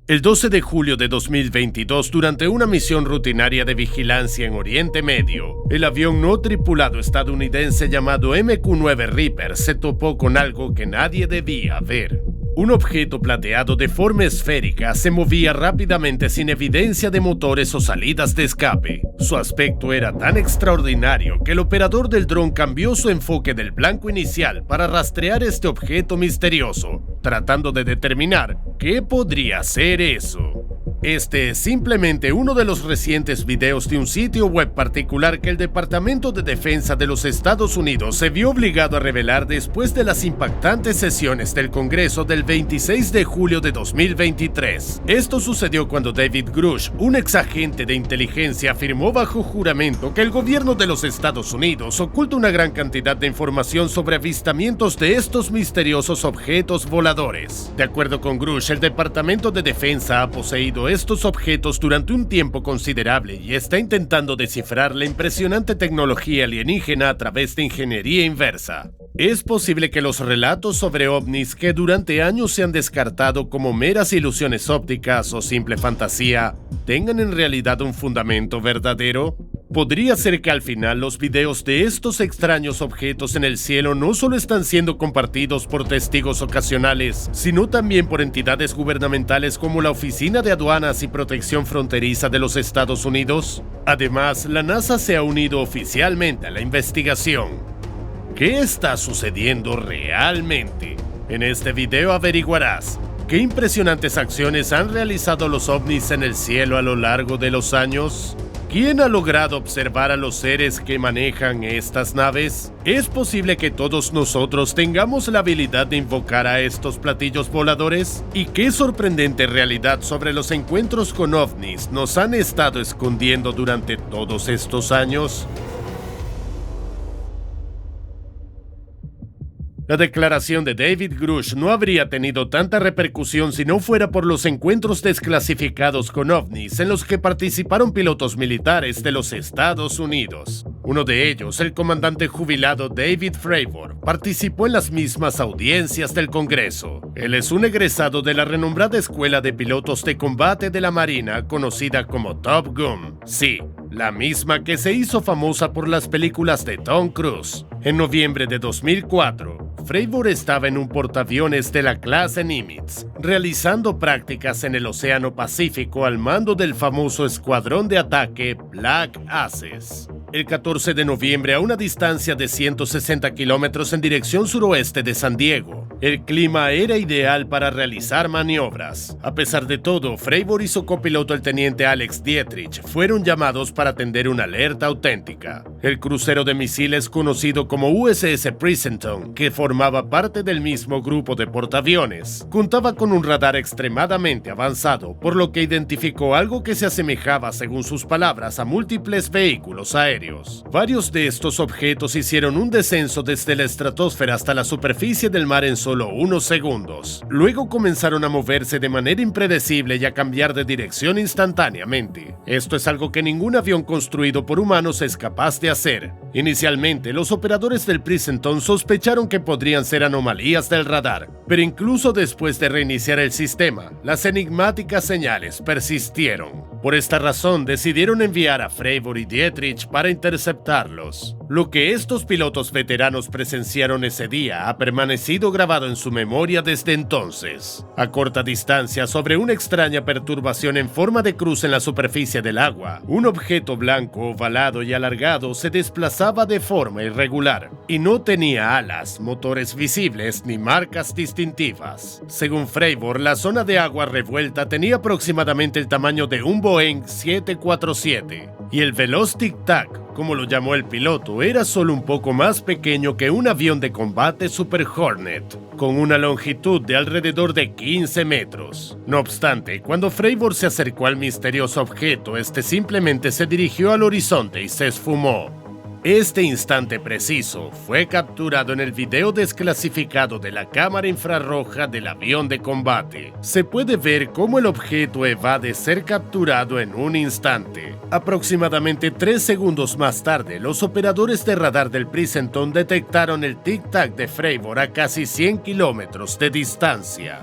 El 12 de julio de 2022, durante una misión rutinaria de vigilancia en Oriente Medio, el avión no tripulado estadounidense llamado MQ-9 Reaper se topó con algo que nadie debía ver. Un objeto plateado de forma esférica se movía rápidamente sin evidencia de motores o salidas de escape. Su aspecto era tan extraordinario que el operador del dron cambió su enfoque del blanco inicial para rastrear este objeto misterioso, tratando de determinar qué podría ser eso. Este es simplemente uno de los recientes videos de un sitio web particular que el Departamento de Defensa de los Estados Unidos se vio obligado a revelar después de las impactantes sesiones del Congreso del 26 de julio de 2023. Esto sucedió cuando David Grush, un exagente de inteligencia, afirmó bajo juramento que el gobierno de los Estados Unidos oculta una gran cantidad de información sobre avistamientos de estos misteriosos objetos voladores. De acuerdo con Grush, el Departamento de Defensa ha poseído estos objetos durante un tiempo considerable y está intentando descifrar la impresionante tecnología alienígena a través de ingeniería inversa. Es posible que los relatos sobre ovnis que durante años se han descartado como meras ilusiones ópticas o simple fantasía tengan en realidad un fundamento verdadero. Podría ser que al final los videos de estos extraños objetos en el cielo no solo están siendo compartidos por testigos ocasionales, sino también por entidades gubernamentales como la Oficina de Aduanas y Protección Fronteriza de los Estados Unidos. Además, la NASA se ha unido oficialmente a la investigación. ¿Qué está sucediendo realmente? En este video averiguarás qué impresionantes acciones han realizado los ovnis en el cielo a lo largo de los años. ¿Quién ha logrado observar a los seres que manejan estas naves? ¿Es posible que todos nosotros tengamos la habilidad de invocar a estos platillos voladores? ¿Y qué sorprendente realidad sobre los encuentros con ovnis nos han estado escondiendo durante todos estos años? La declaración de David Grush no habría tenido tanta repercusión si no fuera por los encuentros desclasificados con ovnis en los que participaron pilotos militares de los Estados Unidos. Uno de ellos, el comandante jubilado David Fravor, participó en las mismas audiencias del Congreso. Él es un egresado de la renombrada Escuela de Pilotos de Combate de la Marina, conocida como Top Gun. Sí, la misma que se hizo famosa por las películas de Tom Cruise. En noviembre de 2004, Fravor estaba en un portaaviones de la clase Nimitz, realizando prácticas en el Océano Pacífico al mando del famoso escuadrón de ataque Black Aces. El 14 de noviembre, a una distancia de 160 kilómetros en dirección suroeste de San Diego, el clima era ideal para realizar maniobras. A pesar de todo, Fravor y su copiloto, el teniente Alex Dietrich, fueron llamados para atender una alerta auténtica. El crucero de misiles conocido como USS Princeton, que formaba parte del mismo grupo de portaaviones, contaba con un radar extremadamente avanzado, por lo que identificó algo que se asemejaba, según sus palabras, a múltiples vehículos aéreos. Varios de estos objetos hicieron un descenso desde la estratosfera hasta la superficie del mar en solo unos segundos. Luego comenzaron a moverse de manera impredecible y a cambiar de dirección instantáneamente. Esto es algo que ningún avión construido por humanos es capaz de hacer. Inicialmente, los operadores del Princeton sospecharon que podrían ser anomalías del radar, pero incluso después de reiniciar el sistema, las enigmáticas señales persistieron. Por esta razón, decidieron enviar a Fravor y Dietrich para interceptarlos. Lo que estos pilotos veteranos presenciaron ese día ha permanecido grabado en su memoria desde entonces. A corta distancia, sobre una extraña perturbación en forma de cruz en la superficie del agua, un objeto blanco, ovalado y alargado se desplazaba de forma irregular y no tenía alas, motores visibles ni marcas distintivas. Según Fravor, la zona de agua revuelta tenía aproximadamente el tamaño de un Boeing 747 y el veloz tic-tac, como lo llamó el piloto, era solo un poco más pequeño que un avión de combate Super Hornet, con una longitud de alrededor de 15 metros. No obstante, cuando Fravor se acercó al misterioso objeto, este simplemente se dirigió al horizonte y se esfumó. Este instante preciso fue capturado en el video desclasificado de la cámara infrarroja del avión de combate. Se puede ver cómo el objeto evade ser capturado en un instante. Aproximadamente 3 segundos más tarde, los operadores de radar del Princeton detectaron el tic-tac de Fravor a casi 100 kilómetros de distancia.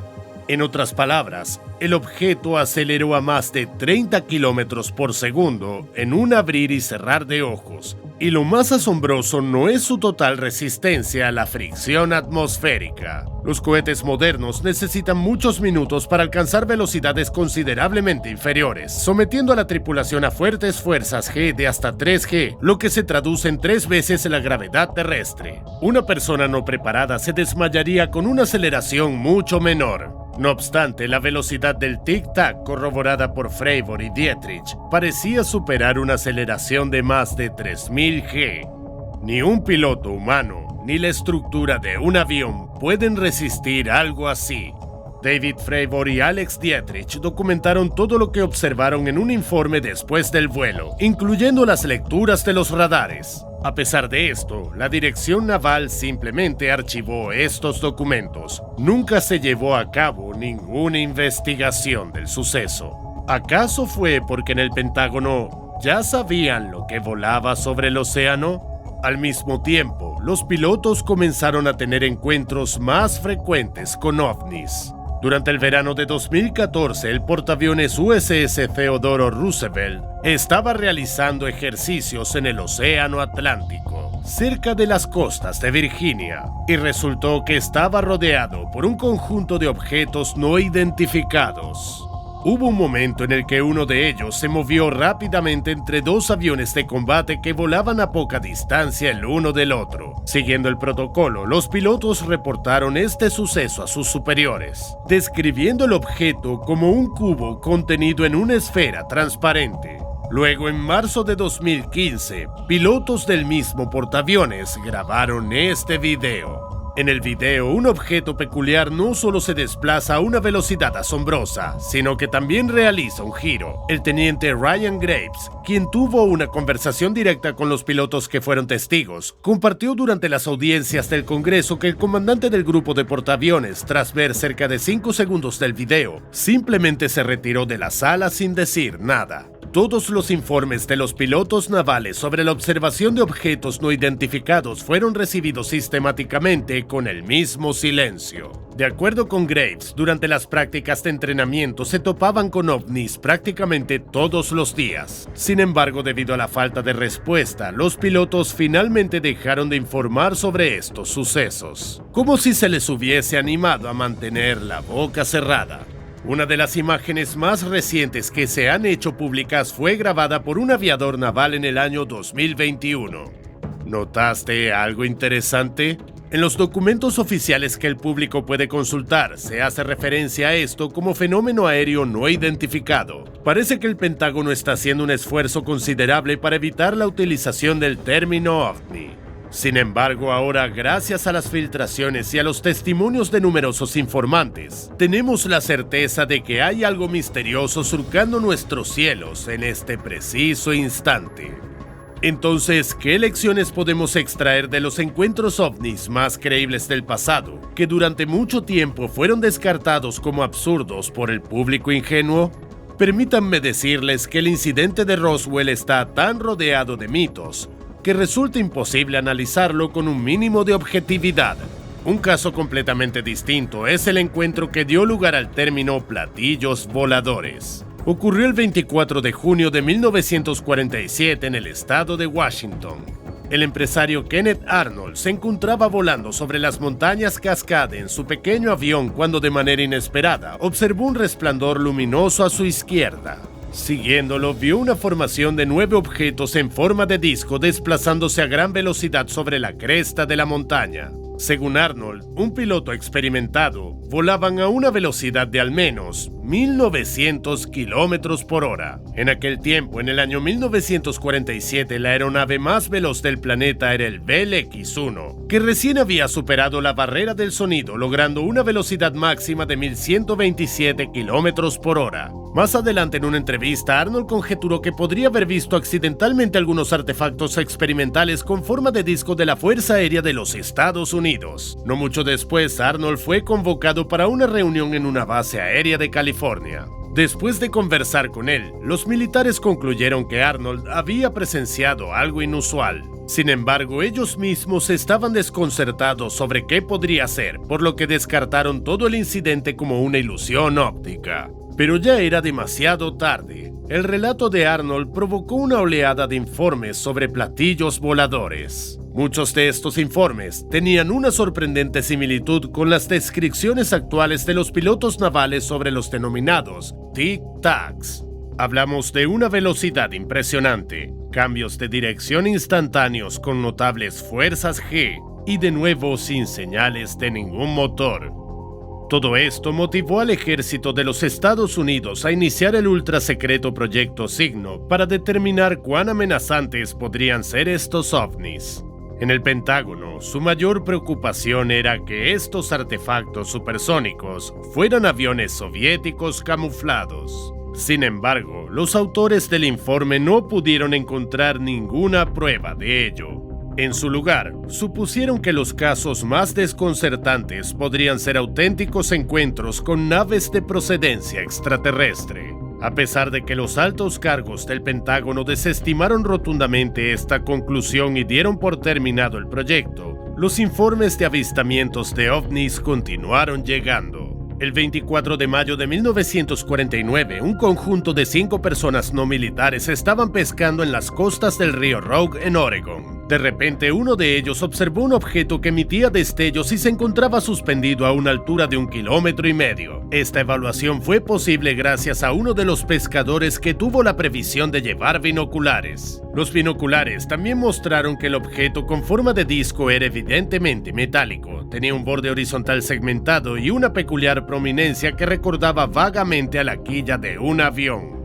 En otras palabras, el objeto aceleró a más de 30 kilómetros por segundo en un abrir y cerrar de ojos. Y lo más asombroso no es su total resistencia a la fricción atmosférica. Los cohetes modernos necesitan muchos minutos para alcanzar velocidades considerablemente inferiores, sometiendo a la tripulación a fuertes fuerzas G de hasta 3G, lo que se traduce en 3 veces la gravedad terrestre. Una persona no preparada se desmayaría con una aceleración mucho menor. No obstante, la velocidad del tic-tac, corroborada por Fravor y Dietrich, parecía superar una aceleración de más de 3000 G. Ni un piloto humano, ni la estructura de un avión pueden resistir algo así. David Fravor y Alex Dietrich documentaron todo lo que observaron en un informe después del vuelo, incluyendo las lecturas de los radares. A pesar de esto, la Dirección Naval simplemente archivó estos documentos. Nunca se llevó a cabo ninguna investigación del suceso. ¿Acaso fue porque en el Pentágono ya sabían lo que volaba sobre el océano? Al mismo tiempo, los pilotos comenzaron a tener encuentros más frecuentes con ovnis. Durante el verano de 2014, el portaaviones USS Theodore Roosevelt estaba realizando ejercicios en el Océano Atlántico, cerca de las costas de Virginia, y resultó que estaba rodeado por un conjunto de objetos no identificados. Hubo un momento en el que uno de ellos se movió rápidamente entre 2 aviones de combate que volaban a poca distancia el uno del otro. Siguiendo el protocolo, los pilotos reportaron este suceso a sus superiores, describiendo el objeto como un cubo contenido en una esfera transparente. Luego, en marzo de 2015, pilotos del mismo portaaviones grabaron este video. En el video, un objeto peculiar no solo se desplaza a una velocidad asombrosa, sino que también realiza un giro. El teniente Ryan Graves, quien tuvo una conversación directa con los pilotos que fueron testigos, compartió durante las audiencias del Congreso que el comandante del grupo de portaaviones, tras ver cerca de 5 segundos del video, simplemente se retiró de la sala sin decir nada. Todos los informes de los pilotos navales sobre la observación de objetos no identificados fueron recibidos sistemáticamente con el mismo silencio. De acuerdo con Graves, durante las prácticas de entrenamiento se topaban con ovnis prácticamente todos los días. Sin embargo, debido a la falta de respuesta, los pilotos finalmente dejaron de informar sobre estos sucesos, como si se les hubiese animado a mantener la boca cerrada. Una de las imágenes más recientes que se han hecho públicas fue grabada por un aviador naval en el año 2021. ¿Notaste algo interesante? En los documentos oficiales que el público puede consultar, se hace referencia a esto como fenómeno aéreo no identificado. Parece que el Pentágono está haciendo un esfuerzo considerable para evitar la utilización del término ovni. Sin embargo, ahora, gracias a las filtraciones y a los testimonios de numerosos informantes, tenemos la certeza de que hay algo misterioso surcando nuestros cielos en este preciso instante. Entonces, ¿qué lecciones podemos extraer de los encuentros ovnis más creíbles del pasado, que durante mucho tiempo fueron descartados como absurdos por el público ingenuo? Permítanme decirles que el incidente de Roswell está tan rodeado de mitos que resulta imposible analizarlo con un mínimo de objetividad. Un caso completamente distinto es el encuentro que dio lugar al término platillos voladores. Ocurrió el 24 de junio de 1947 en el estado de Washington. El empresario Kenneth Arnold se encontraba volando sobre las montañas Cascade en su pequeño avión cuando de manera inesperada observó un resplandor luminoso a su izquierda. Siguiéndolo, vio una formación de 9 objetos en forma de disco desplazándose a gran velocidad sobre la cresta de la montaña. Según Arnold, un piloto experimentado, volaban a una velocidad de al menos 1900 kilómetros por hora. En aquel tiempo, en el año 1947, la aeronave más veloz del planeta era el Bell X-1, que recién había superado la barrera del sonido, logrando una velocidad máxima de 1127 kilómetros por hora. Más adelante en una entrevista, Arnold conjeturó que podría haber visto accidentalmente algunos artefactos experimentales con forma de disco de la Fuerza Aérea de los Estados Unidos. No mucho después, Arnold fue convocado para una reunión en una base aérea de California. Después de conversar con él, los militares concluyeron que Arnold había presenciado algo inusual. Sin embargo, ellos mismos estaban desconcertados sobre qué podría ser, por lo que descartaron todo el incidente como una ilusión óptica. Pero ya era demasiado tarde. El relato de Arnold provocó una oleada de informes sobre platillos voladores. Muchos de estos informes tenían una sorprendente similitud con las descripciones actuales de los pilotos navales sobre los denominados tic-tacs. Hablamos de una velocidad impresionante, cambios de dirección instantáneos con notables fuerzas G y de nuevo sin señales de ningún motor. Todo esto motivó al ejército de los Estados Unidos a iniciar el ultrasecreto Proyecto Signo para determinar cuán amenazantes podrían ser estos ovnis. En el Pentágono, su mayor preocupación era que estos artefactos supersónicos fueran aviones soviéticos camuflados. Sin embargo, los autores del informe no pudieron encontrar ninguna prueba de ello. En su lugar, supusieron que los casos más desconcertantes podrían ser auténticos encuentros con naves de procedencia extraterrestre. A pesar de que los altos cargos del Pentágono desestimaron rotundamente esta conclusión y dieron por terminado el proyecto, los informes de avistamientos de ovnis continuaron llegando. El 24 de mayo de 1949, un conjunto de 5 personas no militares estaban pescando en las costas del río Rogue en Oregon. De repente, uno de ellos observó un objeto que emitía destellos y se encontraba suspendido a una altura de 1,5 kilómetros. Esta evaluación fue posible gracias a uno de los pescadores que tuvo la previsión de llevar binoculares. Los binoculares también mostraron que el objeto con forma de disco era evidentemente metálico, tenía un borde horizontal segmentado y una peculiar prominencia que recordaba vagamente a la quilla de un avión.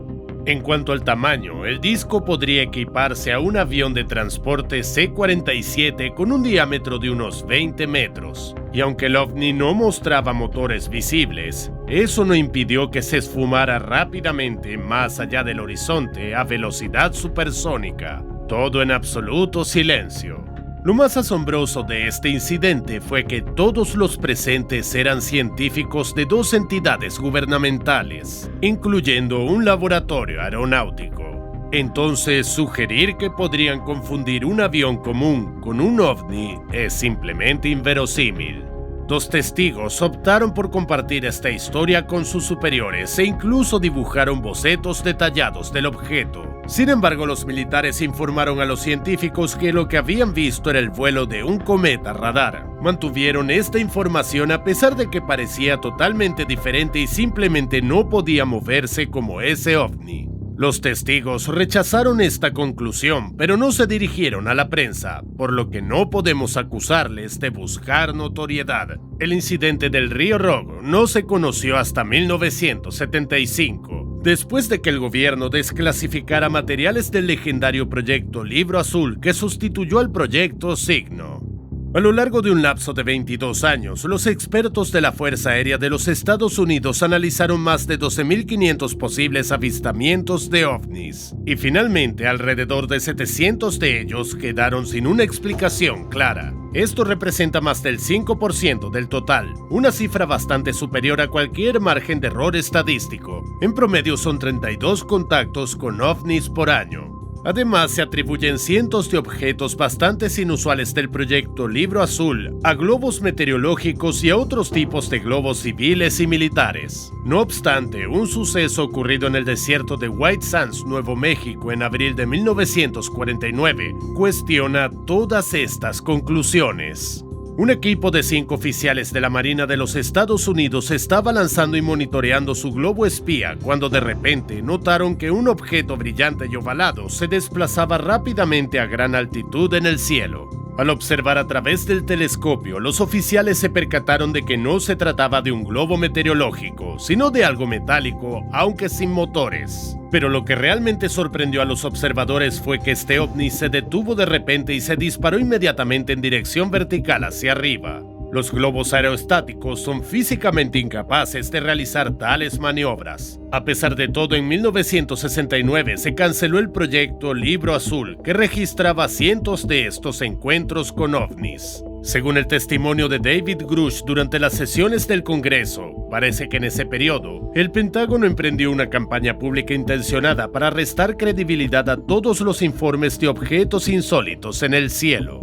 En cuanto al tamaño, el disco podría equiparse a un avión de transporte C-47 con un diámetro de unos 20 metros. Y aunque el ovni no mostraba motores visibles, eso no impidió que se esfumara rápidamente más allá del horizonte a velocidad supersónica. Todo en absoluto silencio. Lo más asombroso de este incidente fue que todos los presentes eran científicos de 2 entidades gubernamentales, incluyendo un laboratorio aeronáutico. Entonces, sugerir que podrían confundir un avión común con un ovni es simplemente inverosímil. 2 testigos optaron por compartir esta historia con sus superiores e incluso dibujaron bocetos detallados del objeto. Sin embargo, los militares informaron a los científicos que lo que habían visto era el vuelo de un cometa radar. Mantuvieron esta información a pesar de que parecía totalmente diferente y simplemente no podía moverse como ese ovni. Los testigos rechazaron esta conclusión, pero no se dirigieron a la prensa, por lo que no podemos acusarles de buscar notoriedad. El incidente del río Rogue no se conoció hasta 1975, después de que el gobierno desclasificara materiales del legendario proyecto Libro Azul que sustituyó al proyecto Signo. A lo largo de un lapso de 22 años, los expertos de la Fuerza Aérea de los Estados Unidos analizaron más de 12.500 posibles avistamientos de ovnis, y finalmente alrededor de 700 de ellos quedaron sin una explicación clara. Esto representa más del 5% del total, una cifra bastante superior a cualquier margen de error estadístico. En promedio son 32 contactos con ovnis por año. Además, se atribuyen cientos de objetos bastante inusuales del proyecto Libro Azul a globos meteorológicos y a otros tipos de globos civiles y militares. No obstante, un suceso ocurrido en el desierto de White Sands, Nuevo México, en abril de 1949, cuestiona todas estas conclusiones. Un equipo de 5 oficiales de la Marina de los Estados Unidos estaba lanzando y monitoreando su globo espía cuando de repente notaron que un objeto brillante y ovalado se desplazaba rápidamente a gran altitud en el cielo. Al observar a través del telescopio, los oficiales se percataron de que no se trataba de un globo meteorológico, sino de algo metálico, aunque sin motores. Pero lo que realmente sorprendió a los observadores fue que este ovni se detuvo de repente y se disparó inmediatamente en dirección vertical hacia arriba. Los globos aerostáticos son físicamente incapaces de realizar tales maniobras. A pesar de todo, en 1969 se canceló el proyecto Libro Azul, que registraba cientos de estos encuentros con ovnis. Según el testimonio de David Grush durante las sesiones del Congreso, parece que en ese periodo, el Pentágono emprendió una campaña pública intencionada para restar credibilidad a todos los informes de objetos insólitos en el cielo.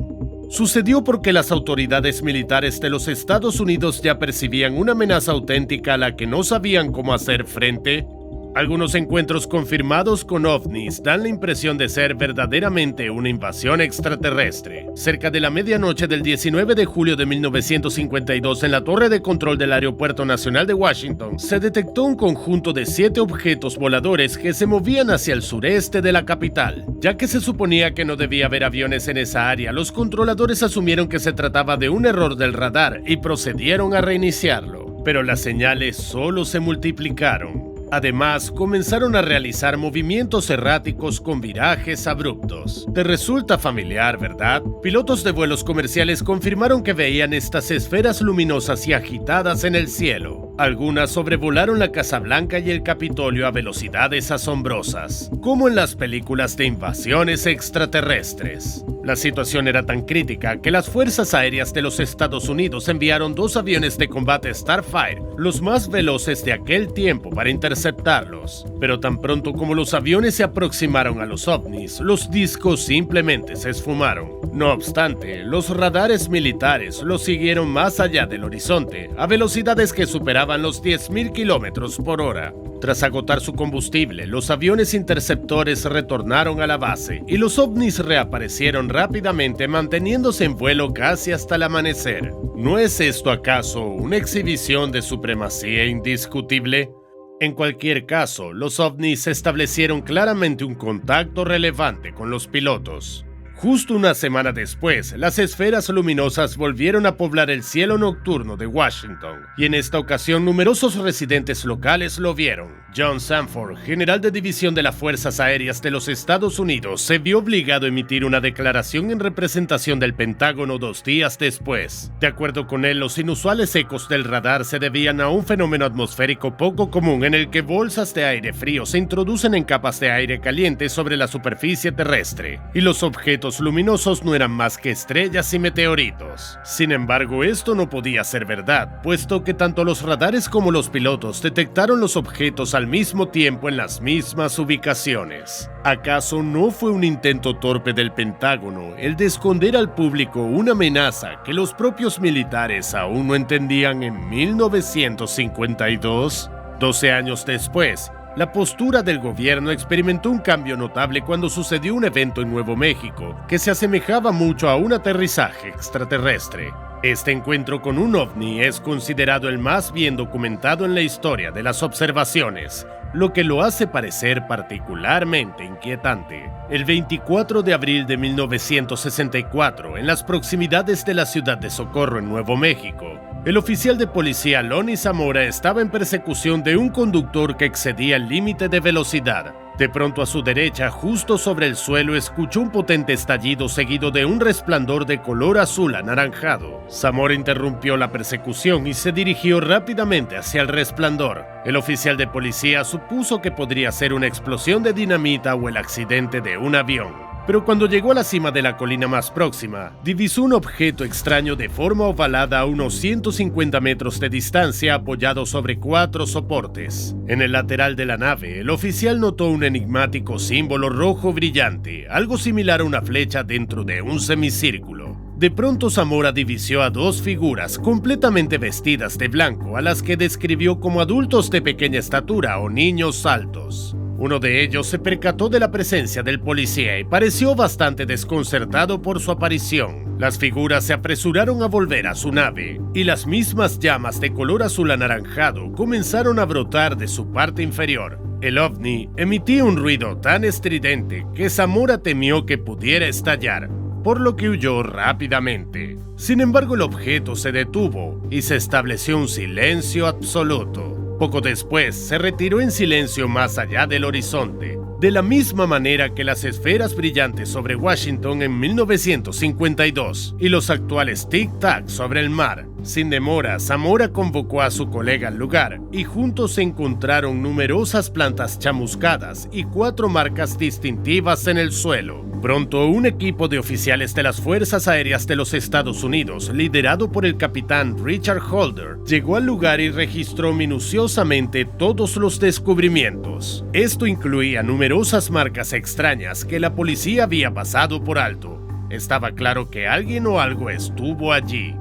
Sucedió porque las autoridades militares de los Estados Unidos ya percibían una amenaza auténtica a la que no sabían cómo hacer frente. Algunos encuentros confirmados con ovnis dan la impresión de ser verdaderamente una invasión extraterrestre. Cerca de la medianoche del 19 de julio de 1952, en la torre de control del Aeropuerto Nacional de Washington, se detectó un conjunto de 7 objetos voladores que se movían hacia el sureste de la capital. Ya que se suponía que no debía haber aviones en esa área, los controladores asumieron que se trataba de un error del radar y procedieron a reiniciarlo. Pero las señales solo se multiplicaron. Además, comenzaron a realizar movimientos erráticos con virajes abruptos. Te resulta familiar, ¿verdad? Pilotos de vuelos comerciales confirmaron que veían estas esferas luminosas y agitadas en el cielo. Algunas sobrevolaron la Casa Blanca y el Capitolio a velocidades asombrosas, como en las películas de invasiones extraterrestres. La situación era tan crítica que las Fuerzas Aéreas de los Estados Unidos enviaron 2 aviones de combate Starfire, los más veloces de aquel tiempo, para interceptarlos. Pero tan pronto como los aviones se aproximaron a los ovnis, los discos simplemente se esfumaron. No obstante, los radares militares los siguieron más allá del horizonte, a velocidades que superaban los 10.000 kilómetros por hora. Tras agotar su combustible, los aviones interceptores retornaron a la base y los ovnis reaparecieron rápidamente, manteniéndose en vuelo casi hasta el amanecer. ¿No es esto acaso una exhibición de supremacía indiscutible? En cualquier caso, los ovnis establecieron claramente un contacto relevante con los pilotos. Justo una semana después, las esferas luminosas volvieron a poblar el cielo nocturno de Washington, y en esta ocasión numerosos residentes locales lo vieron. John Sanford, general de división de las Fuerzas Aéreas de los Estados Unidos, se vio obligado a emitir una declaración en representación del Pentágono 2 días después. De acuerdo con él, los inusuales ecos del radar se debían a un fenómeno atmosférico poco común en el que bolsas de aire frío se introducen en capas de aire caliente sobre la superficie terrestre, y los objetos luminosos no eran más que estrellas y meteoritos. Sin embargo, esto no podía ser verdad, puesto que tanto los radares como los pilotos detectaron los objetos al mismo tiempo en las mismas ubicaciones. ¿Acaso no fue un intento torpe del Pentágono el de esconder al público una amenaza que los propios militares aún no entendían en 1952? 12 años después, la postura del gobierno experimentó un cambio notable cuando sucedió un evento en Nuevo México que se asemejaba mucho a un aterrizaje extraterrestre. Este encuentro con un ovni es considerado el más bien documentado en la historia de las observaciones, lo que lo hace parecer particularmente inquietante. El 24 de abril de 1964, en las proximidades de la ciudad de Socorro, en Nuevo México, el oficial de policía Lonnie Zamora estaba en persecución de un conductor que excedía el límite de velocidad. De pronto, a su derecha, justo sobre el suelo, escuchó un potente estallido seguido de un resplandor de color azul anaranjado. Zamora interrumpió la persecución y se dirigió rápidamente hacia el resplandor. El oficial de policía supuso que podría ser una explosión de dinamita o el accidente de un avión. Pero cuando llegó a la cima de la colina más próxima, divisó un objeto extraño de forma ovalada a unos 150 metros de distancia, apoyado sobre 4 soportes. En el lateral de la nave, el oficial notó un enigmático símbolo rojo brillante, algo similar a una flecha dentro de un semicírculo. De pronto, Zamora divisó a 2 figuras completamente vestidas de blanco, a las que describió como adultos de pequeña estatura o niños altos. Uno de ellos se percató de la presencia del policía y pareció bastante desconcertado por su aparición. Las figuras se apresuraron a volver a su nave, y las mismas llamas de color azul anaranjado comenzaron a brotar de su parte inferior. El ovni emitía un ruido tan estridente que Zamora temió que pudiera estallar, por lo que huyó rápidamente. Sin embargo, el objeto se detuvo y se estableció un silencio absoluto. Poco después, se retiró en silencio más allá del horizonte, de la misma manera que las esferas brillantes sobre Washington en 1952 y los actuales tic-tac sobre el mar. Sin demora, Zamora convocó a su colega al lugar y juntos se encontraron numerosas plantas chamuscadas y 4 marcas distintivas en el suelo. pronto, un equipo de oficiales de las Fuerzas Aéreas de los Estados Unidos, liderado por el capitán Richard Holder, llegó al lugar y registró minuciosamente todos los descubrimientos. Esto incluía numerosas marcas extrañas que la policía había pasado por alto. Estaba claro que alguien o algo estuvo allí.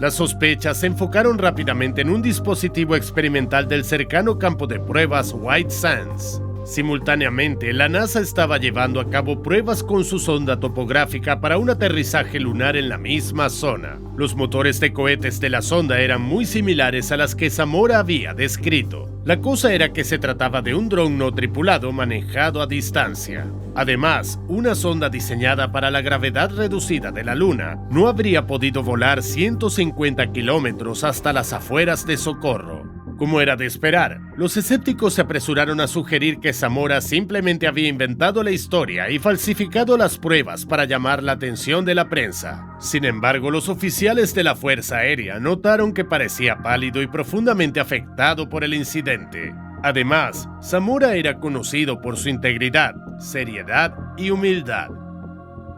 Las sospechas se enfocaron rápidamente en un dispositivo experimental del cercano campo de pruebas White Sands. Simultáneamente, la NASA estaba llevando a cabo pruebas con su sonda topográfica para un aterrizaje lunar en la misma zona. Los motores de cohetes de la sonda eran muy similares a las que Zamora había descrito. La cosa era que se trataba de un dron no tripulado manejado a distancia. Además, una sonda diseñada para la gravedad reducida de la Luna no habría podido volar 150 kilómetros hasta las afueras de Socorro. Como era de esperar, los escépticos se apresuraron a sugerir que Zamora simplemente había inventado la historia y falsificado las pruebas para llamar la atención de la prensa. Sin embargo, los oficiales de la Fuerza Aérea notaron que parecía pálido y profundamente afectado por el incidente. Además, Zamora era conocido por su integridad, seriedad y humildad.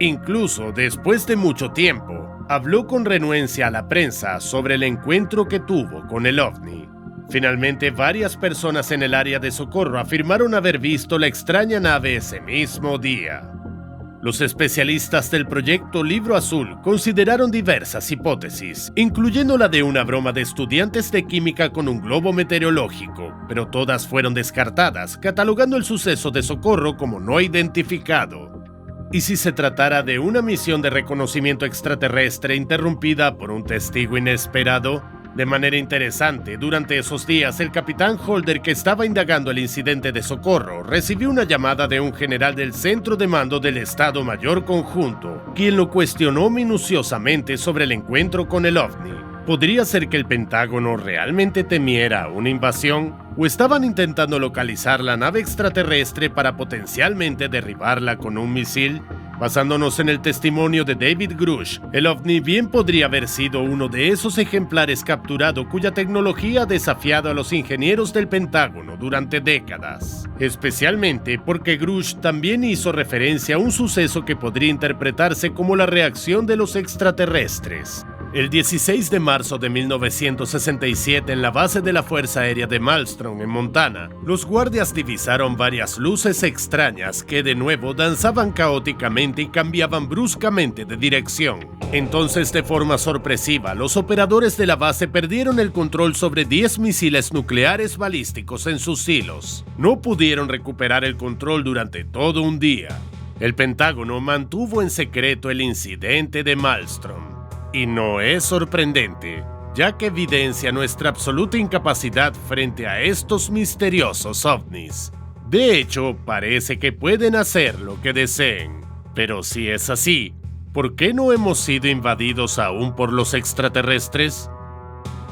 Incluso después de mucho tiempo, habló con renuencia a la prensa sobre el encuentro que tuvo con el ovni. Finalmente, varias personas en el área de Socorro afirmaron haber visto la extraña nave ese mismo día. Los especialistas del proyecto Libro Azul consideraron diversas hipótesis, incluyendo la de una broma de estudiantes de química con un globo meteorológico, pero todas fueron descartadas, catalogando el suceso de Socorro como no identificado. ¿Y si se tratara de una misión de reconocimiento extraterrestre interrumpida por un testigo inesperado? De manera interesante, durante esos días, el capitán Holder, que estaba indagando el incidente de Socorro, recibió una llamada de un general del Centro de Mando del Estado Mayor Conjunto, quien lo cuestionó minuciosamente sobre el encuentro con el ovni. ¿Podría ser que el Pentágono realmente temiera una invasión? ¿O estaban intentando localizar la nave extraterrestre para potencialmente derribarla con un misil? Basándonos en el testimonio de David Grush, el ovni bien podría haber sido uno de esos ejemplares capturado cuya tecnología ha desafiado a los ingenieros del Pentágono durante décadas. Especialmente porque Grush también hizo referencia a un suceso que podría interpretarse como la reacción de los extraterrestres. El 16 de marzo de 1967, en la base de la Fuerza Aérea de Malmstrom, en Montana, los guardias divisaron varias luces extrañas que de nuevo danzaban caóticamente y cambiaban bruscamente de dirección. Entonces, de forma sorpresiva, los operadores de la base perdieron el control sobre 10 misiles nucleares balísticos en sus silos. No pudieron recuperar el control durante todo un día. El Pentágono mantuvo en secreto el incidente de Malmstrom. Y no es sorprendente, ya que evidencia nuestra absoluta incapacidad frente a estos misteriosos ovnis. De hecho, parece que pueden hacer lo que deseen. Pero si es así, ¿por qué no hemos sido invadidos aún por los extraterrestres?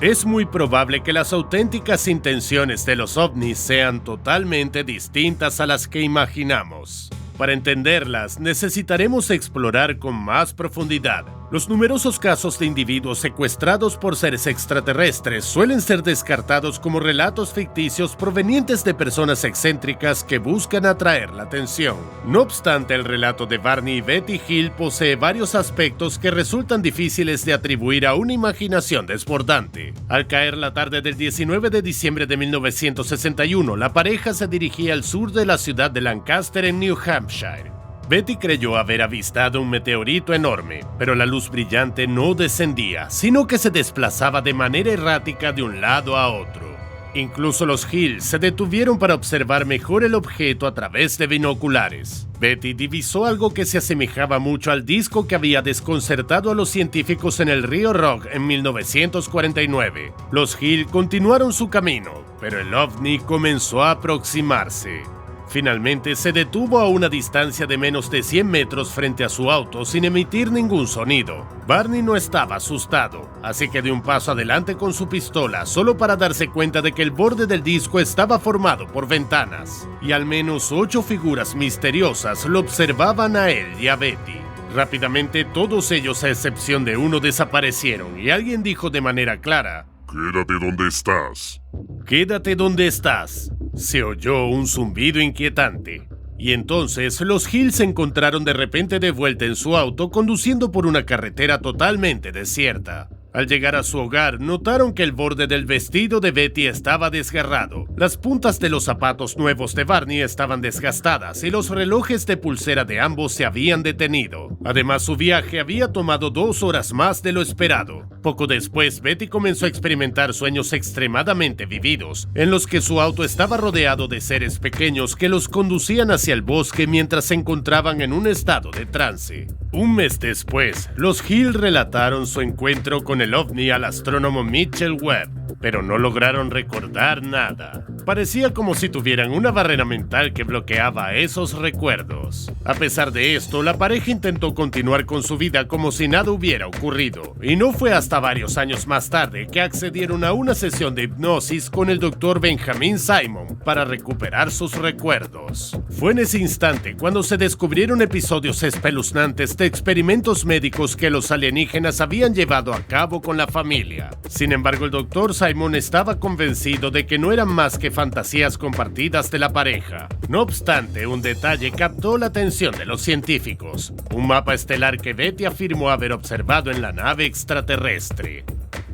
Es muy probable que las auténticas intenciones de los ovnis sean totalmente distintas a las que imaginamos. Para entenderlas, necesitaremos explorar con más profundidad. Los numerosos casos de individuos secuestrados por seres extraterrestres suelen ser descartados como relatos ficticios provenientes de personas excéntricas que buscan atraer la atención. No obstante, el relato de Barney y Betty Hill posee varios aspectos que resultan difíciles de atribuir a una imaginación desbordante. Al caer la tarde del 19 de diciembre de 1961, la pareja se dirigía al sur de la ciudad de Lancaster, en New Hampshire. Betty creyó haber avistado un meteorito enorme, pero la luz brillante no descendía, sino que se desplazaba de manera errática de un lado a otro. Incluso los Hill se detuvieron para observar mejor el objeto a través de binoculares. Betty divisó algo que se asemejaba mucho al disco que había desconcertado a los científicos en el río Rock en 1949. Los Hill continuaron su camino, pero el ovni comenzó a aproximarse. Finalmente se detuvo a una distancia de menos de 100 metros frente a su auto sin emitir ningún sonido. Barney no estaba asustado, así que dio un paso adelante con su pistola solo para darse cuenta de que el borde del disco estaba formado por ventanas, y al menos 8 figuras misteriosas lo observaban a él y a Betty. Rápidamente todos ellos, a excepción de uno, desaparecieron y alguien dijo de manera clara: «Quédate donde estás». «Quédate donde estás». Se oyó un zumbido inquietante. Y entonces los Hill se encontraron de repente de vuelta en su auto conduciendo por una carretera totalmente desierta. Al llegar a su hogar, notaron que el borde del vestido de Betty estaba desgarrado, las puntas de los zapatos nuevos de Barney estaban desgastadas y los relojes de pulsera de ambos se habían detenido. Además, su viaje había tomado 2 horas más de lo esperado. Poco después, Betty comenzó a experimentar sueños extremadamente vividos, en los que su auto estaba rodeado de seres pequeños que los conducían hacia el bosque mientras se encontraban en un estado de trance. Un mes después, los Hill relataron su encuentro con el ovni al astrónomo Mitchell Webb, pero no lograron recordar nada. Parecía como si tuvieran una barrera mental que bloqueaba esos recuerdos. A pesar de esto, la pareja intentó continuar con su vida como si nada hubiera ocurrido, y no fue hasta varios años más tarde que accedieron a una sesión de hipnosis con el Dr. Benjamin Simon para recuperar sus recuerdos. Fue en ese instante cuando se descubrieron episodios espeluznantes de experimentos médicos que los alienígenas habían llevado a cabo con la familia. Sin embargo, el Dr. Simon estaba convencido de que no eran más que fantasías compartidas de la pareja. No obstante, un detalle captó la atención de los científicos: un mapa estelar que Betty afirmó haber observado en la nave extraterrestre.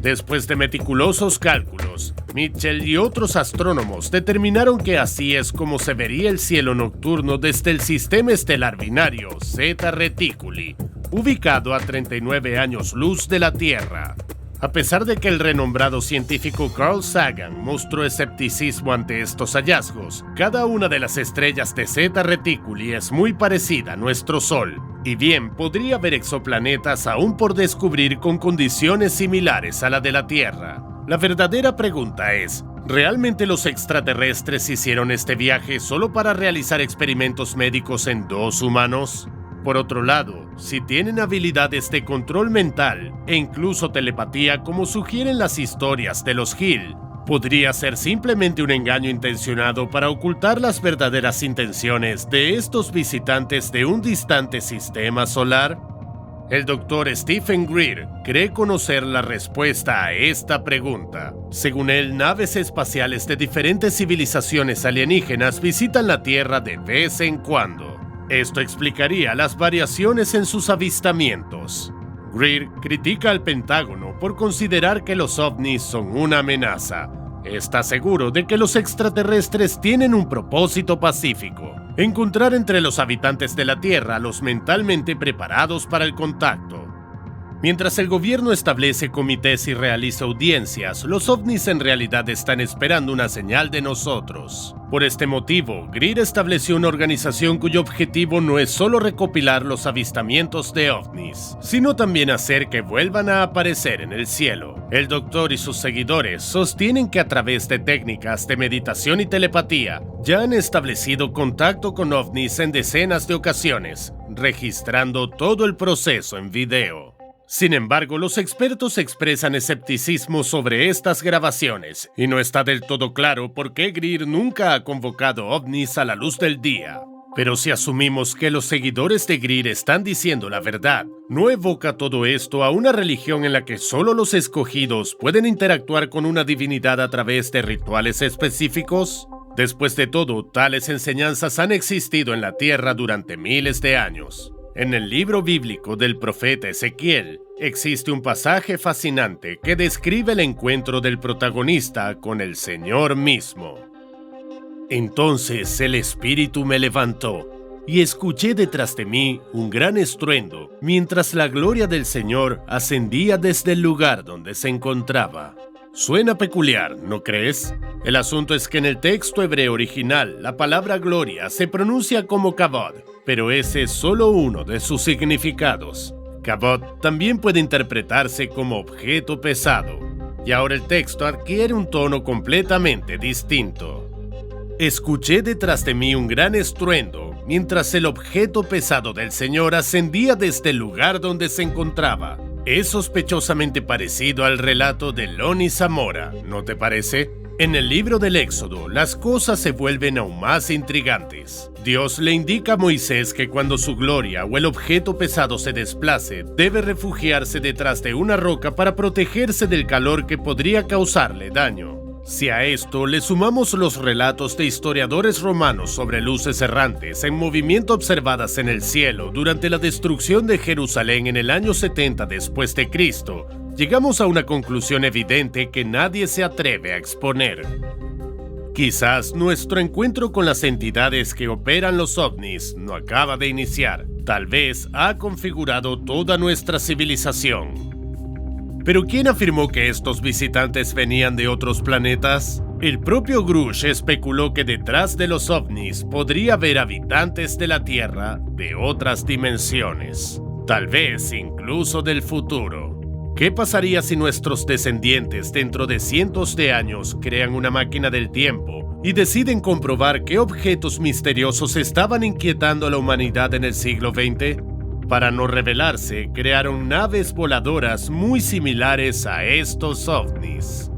Después de meticulosos cálculos, Mitchell y otros astrónomos determinaron que así es como se vería el cielo nocturno desde el sistema estelar binario Zeta Reticuli, ubicado a 39 años luz de la Tierra. A pesar de que el renombrado científico Carl Sagan mostró escepticismo ante estos hallazgos, cada una de las estrellas de Zeta Reticuli es muy parecida a nuestro Sol, y bien podría haber exoplanetas aún por descubrir con condiciones similares a la de la Tierra. La verdadera pregunta es: ¿realmente los extraterrestres hicieron este viaje solo para realizar experimentos médicos en 2 humanos? Por otro lado, si tienen habilidades de control mental e incluso telepatía como sugieren las historias de los Hill, ¿podría ser simplemente un engaño intencionado para ocultar las verdaderas intenciones de estos visitantes de un distante sistema solar? El Dr. Stephen Greer cree conocer la respuesta a esta pregunta. Según él, naves espaciales de diferentes civilizaciones alienígenas visitan la Tierra de vez en cuando. Esto explicaría las variaciones en sus avistamientos. Greer critica al Pentágono por considerar que los ovnis son una amenaza. Está seguro de que los extraterrestres tienen un propósito pacífico: encontrar entre los habitantes de la Tierra a los mentalmente preparados para el contacto. Mientras el gobierno establece comités y realiza audiencias, los ovnis en realidad están esperando una señal de nosotros. Por este motivo, Greer estableció una organización cuyo objetivo no es solo recopilar los avistamientos de ovnis, sino también hacer que vuelvan a aparecer en el cielo. El doctor y sus seguidores sostienen que a través de técnicas de meditación y telepatía, ya han establecido contacto con ovnis en decenas de ocasiones, registrando todo el proceso en video. Sin embargo, los expertos expresan escepticismo sobre estas grabaciones, y no está del todo claro por qué Greer nunca ha convocado ovnis a la luz del día. Pero si asumimos que los seguidores de Greer están diciendo la verdad, ¿no evoca todo esto a una religión en la que solo los escogidos pueden interactuar con una divinidad a través de rituales específicos? Después de todo, tales enseñanzas han existido en la Tierra durante miles de años. En el libro bíblico del profeta Ezequiel, existe un pasaje fascinante que describe el encuentro del protagonista con el Señor mismo. Entonces el Espíritu me levantó, y escuché detrás de mí un gran estruendo, mientras la gloria del Señor ascendía desde el lugar donde se encontraba. Suena peculiar, ¿no crees? El asunto es que en el texto hebreo original, la palabra gloria se pronuncia como kabod, pero ese es solo uno de sus significados. Kabod también puede interpretarse como objeto pesado. Y ahora el texto adquiere un tono completamente distinto. Escuché detrás de mí un gran estruendo, mientras el objeto pesado del Señor ascendía desde el lugar donde se encontraba. Es sospechosamente parecido al relato de Loni Zamora, ¿no te parece? En el libro del Éxodo, las cosas se vuelven aún más intrigantes. Dios le indica a Moisés que cuando su gloria o el objeto pesado se desplace, debe refugiarse detrás de una roca para protegerse del calor que podría causarle daño. Si a esto le sumamos los relatos de historiadores romanos sobre luces errantes en movimiento observadas en el cielo durante la destrucción de Jerusalén en el año 70 después de Cristo, llegamos a una conclusión evidente que nadie se atreve a exponer. Quizás nuestro encuentro con las entidades que operan los ovnis no acaba de iniciar, tal vez ha configurado toda nuestra civilización. ¿Pero quién afirmó que estos visitantes venían de otros planetas? El propio Grush especuló que detrás de los ovnis podría haber habitantes de la Tierra de otras dimensiones, tal vez incluso del futuro. ¿Qué pasaría si nuestros descendientes dentro de cientos de años crean una máquina del tiempo y deciden comprobar qué objetos misteriosos estaban inquietando a la humanidad en el siglo XX? Para no rebelarse, crearon naves voladoras muy similares a estos ovnis.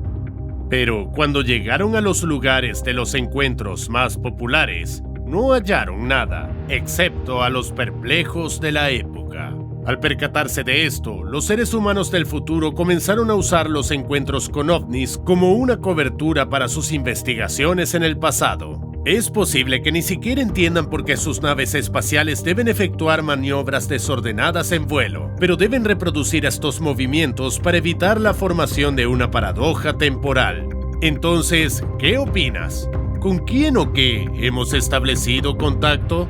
Pero cuando llegaron a los lugares de los encuentros más populares, no hallaron nada, excepto a los perplejos de la época. Al percatarse de esto, los seres humanos del futuro comenzaron a usar los encuentros con ovnis como una cobertura para sus investigaciones en el pasado. Es posible que ni siquiera entiendan por qué sus naves espaciales deben efectuar maniobras desordenadas en vuelo, pero deben reproducir estos movimientos para evitar la formación de una paradoja temporal. Entonces, ¿qué opinas? ¿Con quién o qué hemos establecido contacto?